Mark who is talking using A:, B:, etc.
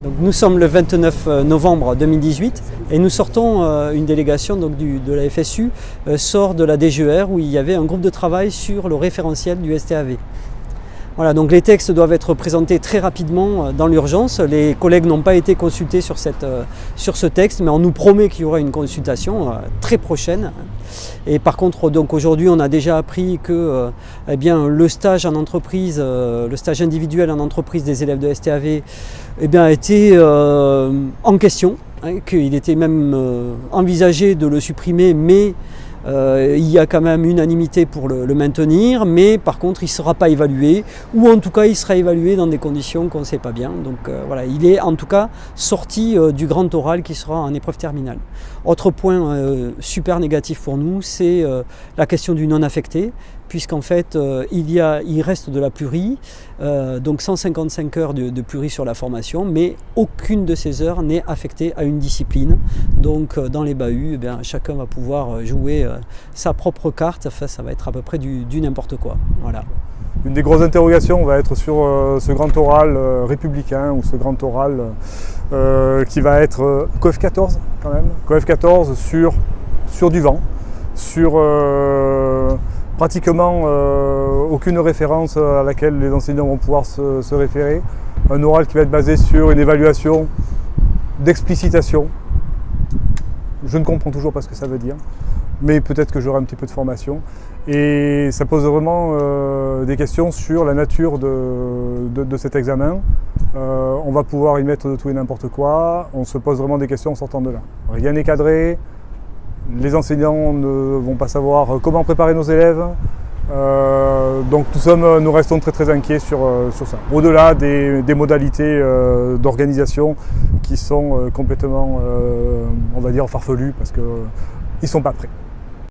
A: Donc nous sommes le 29 novembre 2018 et nous sortons, une délégation donc, de la FSU sort de la DGER où il y avait un groupe de travail sur le référentiel du STAV. Voilà, donc les textes doivent être présentés très rapidement dans l'urgence. Les collègues n'ont pas été consultés sur ce texte, mais on nous promet qu'il y aura une consultation très prochaine. Et par contre, donc aujourd'hui, on a déjà appris que eh bien, le stage en entreprise, le stage individuel en entreprise des élèves de STAV, eh bien, était en question, hein, qu'il était même envisagé de le supprimer, mais il y a quand même unanimité pour le maintenir, mais par contre il ne sera pas évalué, ou en tout cas il sera évalué dans des conditions qu'on ne sait pas bien. Donc voilà, il est en tout cas sorti du grand oral qui sera en épreuve terminale. Autre point super négatif pour nous, c'est la question du non affecté, puisqu'en fait il reste de la plurie, donc 155 heures de plurie sur la formation, mais aucune de ces heures n'est affectée à une discipline. Donc dans les bahuts, eh bien, chacun va pouvoir jouer sa propre carte. Enfin, ça va être à peu près du n'importe quoi. Voilà.
B: Une des grosses interrogations va être sur ce grand oral républicain, ou ce grand oral qui va être COEF 14 quand même, COEF 14 sur du vent, sur pratiquement aucune référence à laquelle les enseignants vont pouvoir se référer. Un oral qui va être basé sur une évaluation d'explicitation. Je ne comprends toujours pas ce que ça veut dire, mais peut-être que j'aurai un petit peu de formation. Et ça pose vraiment des questions sur la nature de cet examen. On va pouvoir y mettre de tout et n'importe quoi. On se pose vraiment des questions en sortant de là. Rien n'est cadré. Les enseignants ne vont pas savoir comment préparer nos élèves. Donc nous restons très très inquiets sur ça. Au-delà des modalités d'organisation qui sont complètement, on va dire, farfelues parce qu'ils ne sont pas prêts.